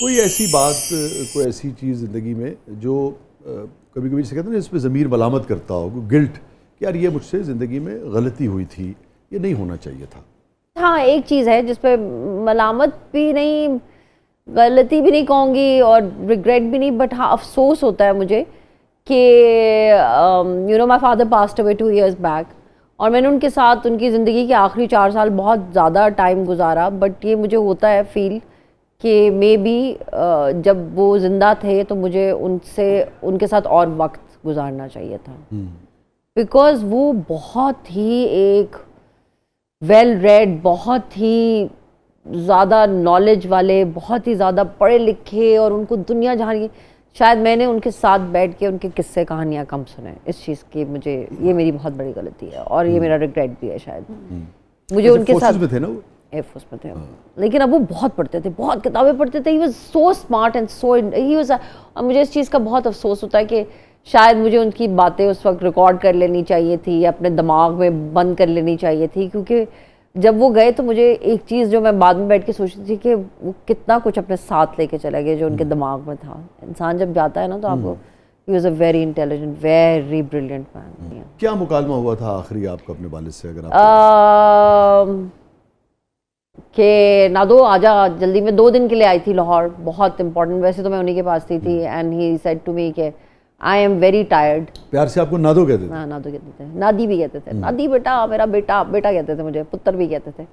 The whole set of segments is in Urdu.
کوئی ایسی بات، کوئی ایسی چیز زندگی میں جو کبھی کبھی جسے کہتے ہیں نا اس پہ ضمیر ملامت کرتا ہو، گلٹ کہ یار یہ مجھ سے زندگی میں غلطی ہوئی تھی، یہ نہیں ہونا چاہیے تھا؟ ہاں ایک چیز ہے جس پہ ملامت بھی نہیں، غلطی بھی نہیں کہوں گی اور ریگریٹ بھی نہیں، بٹ ہاں افسوس ہوتا ہے مجھے کہ my father passed away 2 years back, اور میں نے ان کے ساتھ ان کی زندگی کے آخری 4 سال بہت زیادہ ٹائم گزارا، بٹ یہ مجھے ہوتا ہے فیل کہ مے بی جب وہ زندہ تھے تو مجھے ان کے ساتھ اور وقت گزارنا چاہیے تھا، بیکاز وہ بہت ہی ایک ویل ریڈ، بہت ہی زیادہ نالج والے، بہت ہی زیادہ پڑھے لکھے، اور ان کو دنیا جہاں کی، شاید میں نے ان کے ساتھ بیٹھ کے ان کے قصے کہانیاں کم سنے، اس چیز کی مجھے یہ میری بہت بڑی غلطی ہے اور یہ میرا ریگریٹ بھی ہے شاید. مجھے ان کے ساتھ میں تھے نا وہ ایئر فورس میں تھے، لیکن اب وہ بہت پڑھتے تھے، بہت کتابیں پڑھتے تھے. He was so smart and so he was, اور مجھے اس چیز کا بہت افسوس ہوتا ہے کہ شاید مجھے ان کی باتیں اس وقت ریکارڈ کر لینی چاہیے تھی، اپنے دماغ میں بند کر لینی چاہیے تھی، کیونکہ جب وہ گئے تو مجھے ایک چیز جو میں بعد میں بیٹھ کے سوچتی تھی کہ وہ کتنا کچھ اپنے ساتھ لے کے چلے گئے جو ان کے دماغ میں تھا. انسان جب جاتا ہے نا تو آپ کو، he was a very intelligent, very brilliant man. کیا مکالمہ ہوا تھا آخری آپ کا اپنے والد سے، اگر آپ کہ نادو آجا جلدی؟ میں 2 دن کے لیے آئی تھی لاہور، بہت امپورٹنٹ، ویسے تو میں انہیں کے پاس تھی، and he said to me کہ آئی ایم ویری ٹائرڈ. پیار سے آپ کو نادو کہتے تھے؟ ہاں نادو کہتے تھے، نادی بھی کہتے تھے، نادی بیٹا، میرا بیٹا، بیٹا کہتے تھے مجھے، پتر بھی کہتے تھے.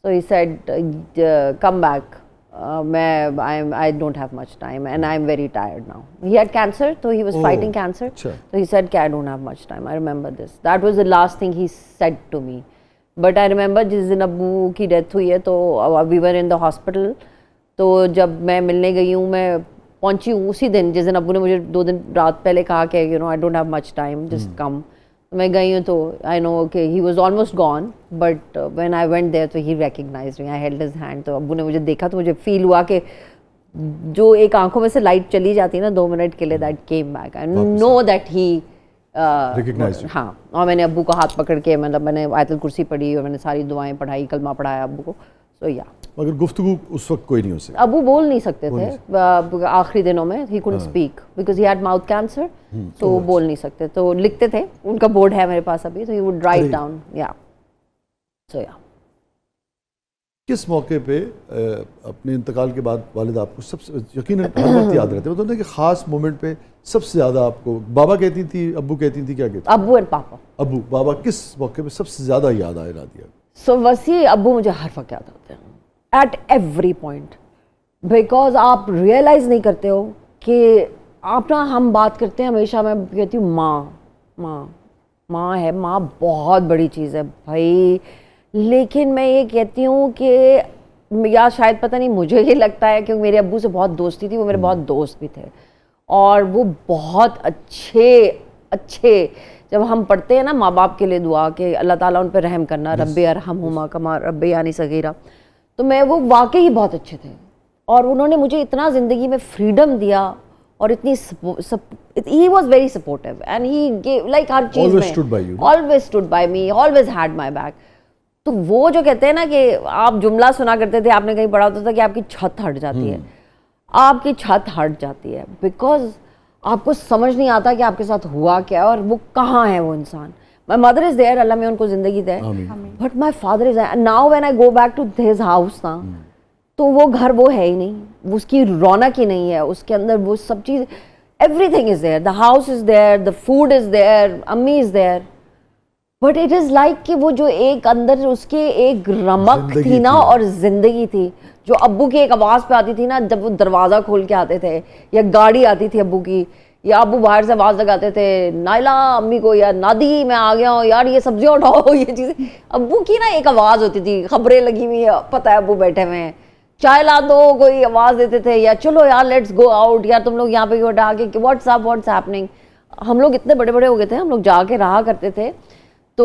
سو ہی سیڈ کم بیک، میں I don't have much time and I am very tired now. He had cancer, تو ہی واز فائٹنگ کینسر، تو ہی سیڈ کہ I don't have much time. I remember this, that was the last thing he said to me. But I remember جس دن ابو کی ڈیتھ ہوئی ہے تو وی ور ان دا ہاسپٹل، تو جب میں ملنے گئی ہوں، میں پہنچی ہوں اسی دن جس دن ابو نے مجھے 2 دن رات پہلے کہا کہ I don't have much time, just come. میں گئی ہوں تو آئی نو کہ he was almost gone, but when I went there تو he recognised me, I held his hand. تو ابو نے مجھے دیکھا تو مجھے فیل ہوا کہ جو ایک آنکھوں میں سے لائٹ چلی جاتی ہے نا 2 منٹ کے لیے، that came back. I know that he ہاں. اور میں نے ابو کو ہاتھ پکڑ کے، مطلب میں نے آیت الکرسی پڑھی اور میں نے ساری دعائیں پڑھائی، کلمہ پڑھایا ابو کو. سو یا مگر گفتگو اس وقت کوئی نہیں ہو سکتی، ابو بول نہیں سکتے تھے آخری دنوں میں. ہی couldn't speak because he had mouth cancer، تو وہ بول نہیں سکتے، تو لکھتے تھے. ان کا بورڈ ہے میرے پاس ابھی، تو he would write down. So yeah. کس موقع پہ اپنے انتقال کے بعد والد آپ کو سب سے یقیناً ہر وقت یاد رہتے ہیں، مطلب کہ خاص مومنٹ پہ سب سے زیادہ آپ کو بابا کہتی تھی، ابو کہتی تھی، کیا کہتی؟ ابو اینڈ پاپا. ابو. بابا کس موقع پہ سب سے زیادہ یاد آئے دیا؟ سو وسیع ابو مجھے ہر وقت یاد آتے ہیں، ایٹ ایوری پوائنٹ، بیکاز آپ ریئلائز نہیں کرتے ہو کہ آپ نا، ہم بات کرتے ہیں ہمیشہ، میں کہتی ہوں ماں ماں ماں ہے، ماں بہت بڑی چیز ہے بھائی. لیکن میں یہ کہتی ہوں کہ یا شاید پتہ نہیں، مجھے یہ لگتا ہے کہ میرے ابو سے بہت دوستی تھی، وہ میرے بہت دوست بھی تھے، اور وہ بہت اچھے جب ہم پڑھتے ہیں نا ماں باپ کے لیے دعا کہ اللہ تعالیٰ ان پہ رحم کرنا، رب ارحمہما کما ربیانی صغیرہ، تو میں وہ واقعی بہت اچھے تھے. اور انہوں نے مجھے اتنا زندگی میں فریڈم دیا، اور اتنی he was very supportive and he gave like ہر چیز میں always stood by me, always had my back. تو وہ جو کہتے ہیں نا کہ آپ جملہ سنا کرتے تھے، آپ نے کہیں پڑھا ہوتا تھا کہ آپ کی چھت ہٹ جاتی ہے، آپ کی چھت ہٹ جاتی ہے، بیکاز آپ کو سمجھ نہیں آتا کہ آپ کے ساتھ ہوا کیا اور وہ کہاں ہے وہ انسان. My mother is there، اللہ میں ان کو زندگی دے، but my father is there. Now when I go back to his house نا، تو وہ گھر وہ ہے ہی نہیں، اس کی رونق ہی نہیں ہے، اس کے اندر وہ سب چیز، everything is there, the house is there, the food is there, امی is there, but it is like کہ وہ جو ایک اندر اس کے ایک رمق تھی نا اور زندگی تھی، جو ابو کی ایک آواز پہ آتی تھی نا جب وہ دروازہ کھول کے آتے تھے، یا گاڑی آتی تھی ابو کی، یا ابو باہر سے آواز لگاتے تھے نائلہ امی کو، یا نادی میں آ گیا ہوں یار یہ سبزیاں اٹھاؤ، یہ چیزیں. ابو کی نا ایک آواز ہوتی تھی، خبریں لگی ہوئی ہیں، پتہ ہے ابو بیٹھے ہوئے ہیں، چائے لا دو کوئی آواز دیتے تھے، یا چلو یار لیٹس گو آؤٹ، یا تم لوگ یہاں پہ اٹھا کے واٹس اپ واٹس ہیپننگ. ہم لوگ اتنے بڑے بڑے ہو گئے تھے، ہم لوگ جا کے رہا کرتے تھے، تو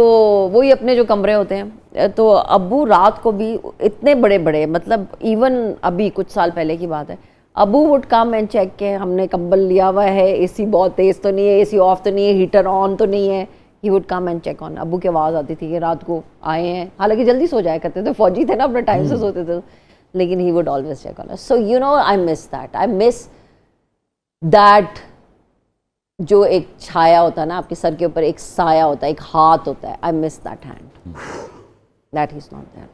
وہی اپنے جو کمرے ہوتے ہیں، تو ابو رات کو بھی اتنے بڑے بڑے، مطلب ایون ابھی کچھ سال پہلے کی بات ہے، ابو وڈ کم اینڈ چیک کہ ہم نے کمبل لیا ہوا ہے، اے سی بہت تیز تو نہیں ہے، اے سی آف تو نہیں ہے، ہیٹر آن تو نہیں ہے. He would come and check on. ابو کی آواز آتی تھی کہ رات کو آئے ہیں، حالانکہ جلدی سو جایا کرتے تھے، فوجی تھے نا، اپنے ٹائم سے سوتے تھے. لیکن he would always check on us. So you know, I miss that. I miss that جو ایک چھایا ہوتا ہے نا آپ کے سر کے اوپر, ایک سایہ ہوتا ہے, ایک ہاتھ ہوتا ہے. I miss that hand. That he's not there.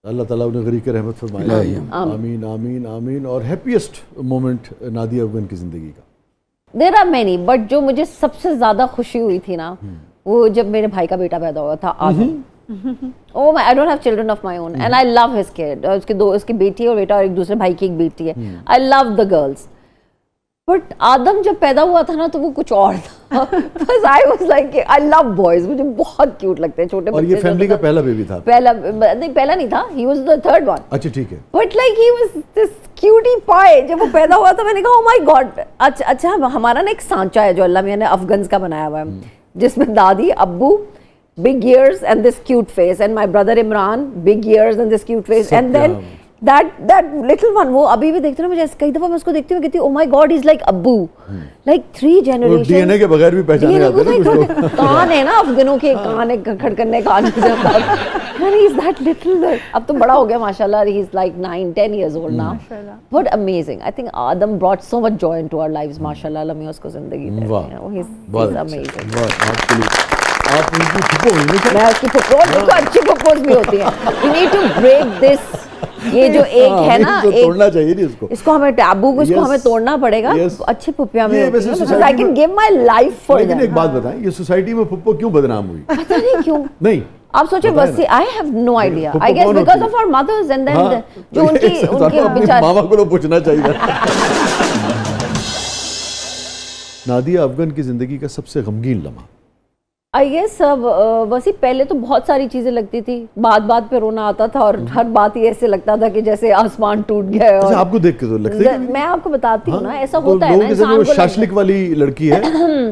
اللہ تعالیٰ انہیں غریق رحمت فرمائے. آمین آمین آمین. اور ہیپیسٹ مومنٹ نادیہ افغان کی زندگی کا؟ There are many, but جو مجھے سب سے زیادہ خوشی ہوئی تھی نا, وہ جب میرے بھائی کا بیٹا پیدا ہوا تھا, آدم. Oh my, I don't have children of my own and I love his kid. اس کی بیٹی اور بیٹا, اور ایک دوسرے بھائی کی ایک بیٹی ہے. I love the girls. But آدم جب پیدا ہوا تھا نا تو وہ کچھ اور تھا. بس I was like, I love boys. مجھے بہت کیوٹ لگتے ہیں چھوٹے بچے. اور یہ فیملی کا پہلا بیبی تھا؟ پہلا نہیں تھا, he was the third one. اچھا ٹھیک ہے. But like he was this cutie pie. جب وہ پیدا ہوا تو میں نے کہا oh my god. اچھا ہمارا نا ایک سانچا ہے جو اللہ میاں نے افغانز کا بنایا ہوا ہے, جس میں دادی, ابو, big ears and this cute face, and my brother Imran, big ears and this cute face, and then that little one, وہ ابھی بھی دیکھتے نا مجھے, کئی دفعہ میں اس کو دیکھتی ہوں, کہتی ہوں oh my god he's like ابو, like 3 generations. D N A کے بغیر بھی پہچانے آتے ہیں نا کچھ لوگ. کان ہے نا افغانوں کے, کان ہے کھڑکنے کان سے, and he's that little, اب تو بڑا ہو گیا ماشاءاللہ, he's like 9-10 years old now. But amazing. I think Adam brought so much joy into our lives, ماشاءاللہ. اللہ میاں اس کو زندگی دے. He's amazing. آپ ان کی پھپھو ہوئی نا؟ میں اس کی پھپھو, دیکھو اچھی پھپھوز بھی ہوتی ہیں. We need to break this. یہ جو ایک ہے نا, توڑنا چاہیے نہیں اس کو ہمیں ٹیبو کو, اس کو ہمیں توڑنا پڑے گا. اچھی پھپھیاں میں I can give my life for them. لیکن ایک بات بتائیں, یہ سوسائٹی میں پھپھو کیوں بدنام ہوئی؟ پتہ نہیں کیوں. نہیں آپ سوچیں بس, I have no idea. I guess because of our mothers, and then جو ان کے بیچارے ماما کو پوچھنا چاہیے. نادیہ افغان کی زندگی کا سب سے غمگین لمحہ؟ I guess ویسے پہلے تو بہت ساری چیزیں لگتی تھی, بات پہ رونا آتا تھا, اور ہر بات ہی ایسے لگتا تھا کہ جیسے آسمان ٹوٹ گیا ہے. آپ کو دیکھ کے تو لگتا ہے, میں آپ کو بتاتی ہوں نا, ایسا ہوتا ہے نا انسان کو. شاشلک والی لڑکی ہے.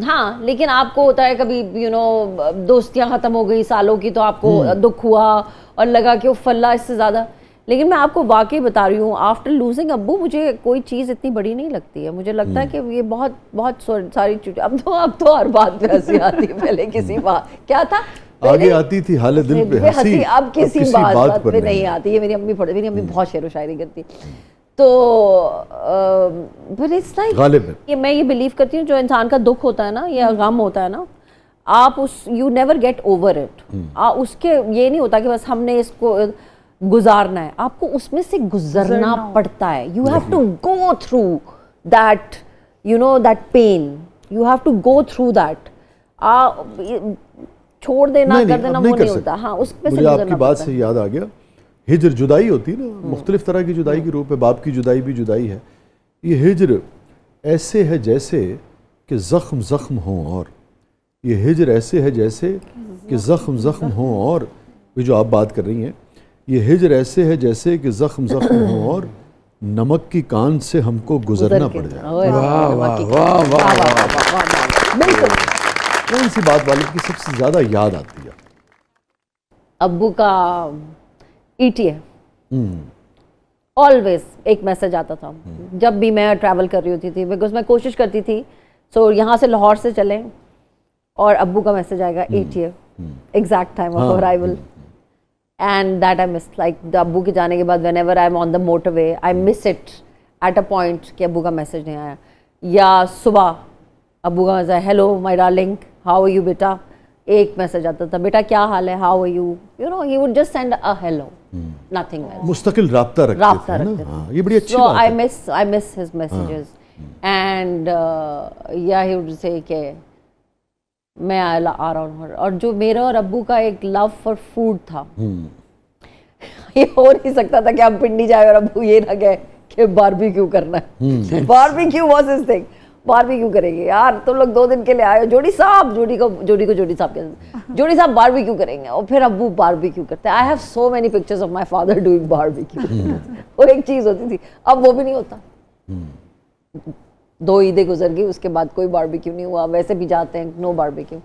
ہاں, لیکن آپ کو ہوتا ہے کبھی دوستیاں ختم ہو گئی سالوں کی, تو آپ کو دکھ ہوا اور لگا کہ اف اللہ اس سے زیادہ. لیکن میں آپ کو واقعی بتا رہی ہوں, آفٹر لوزنگ ابو مجھے کوئی چیز اتنی بڑی نہیں لگتی ہے. مجھے لگتا ہے کہ یہ بہت ساری چیزیں, اب تو ہر بات پہ ہنسی آتی ہے. پہلے کسی بات کیا تھا, آگے آتی تھی حال دل پہ ہنسی, اب کسی بات پہ نہیں آتی ہے. میری امی بہت شعر و شاعری کرتی. تو میں یہ بلیو کرتی ہوں, جو انسان کا دکھ ہوتا ہے نا یا غم ہوتا ہے نا, آپ you never get over it. اس کے یہ نہیں ہوتا کہ بس ہم نے اس کو گزارنا ہے, آپ کو اس میں سے گزرنا پڑتا ہے. You have to go through that, that pain, you have to go through that. چھوڑ دینا, کر دینا وہ نہیں ہوتا. ہاں, اس پہ سے گزرنا. مجھے آپ کی بات سے یاد آ گیا, ہجر جدائی ہوتی نا, مختلف طرح کی جدائی کی روپ ہے. باپ کی جدائی بھی جدائی ہے. یہ ہجر ایسے ہے جیسے کہ زخم زخم ہوں, اور یہ ہجر ایسے ہے جیسے کہ زخم زخم ہوں, اور یہ جو آپ بات کر رہی ہیں, یہ ہجر ایسے ہے جیسے کہ زخم زخم ہوں, اور نمک کی کان سے ہم کو گزرنا پڑ جائے. بالکل. کون سی بات والد کی سب سے زیادہ یاد آتی ہے؟ ابو کا ETA. آلویز ایک میسج آتا تھا جب بھی میں ٹریول کر رہی ہوتی تھی, بیکاز میں کوشش کرتی تھی سو یہاں سے لاہور سے چلیں اور ابو کا میسج آئے گا ETA, exact time of arrival. And that I miss, like ابو کے جانے کے بعد whenever I'm on the motorway, I miss it at a point کہ ابو کا میسج نہیں آیا. یا صبح ابو کا message, hello my darling, how are you بیٹا, ایک میسج آتا تھا, بیٹا کیا حال ہے, how are you, he would just send a hello, nothing else. مستقل رابطہ رکھتے تھے نا, یہ بڑی اچھی بات ہے. So I miss his messages. And he would say کہ میں آ رہا ہوں. اور جو میرا اور ابو کا ایک لو فار فوڈ تھا, یہ ہو نہیں سکتا تھا کہ ہم پنڈی جائے اور ابو یہ نہ کہے کہ باربیکیو کرنا ہے. Barbecue was his thing, barbecue کریں گے یار, تم لوگ 2 دن کے لیے آئے ہو, جوڑی صاحب کہتے ہیں, جوڑی صاحب باربیکیو کریں گے, اور پھر ابو باربیکیو کرتے ہیں. I have so many pictures of my father doing barbecue. اور ایک چیز ہوتی تھی, اب وہ بھی نہیں ہوتا. 2 عیدیں گزر گئی, اس کے بعد کوئی باربیکیو نہیں ہوا. ویسے بھی جاتے ہیں, نو باربیکیو.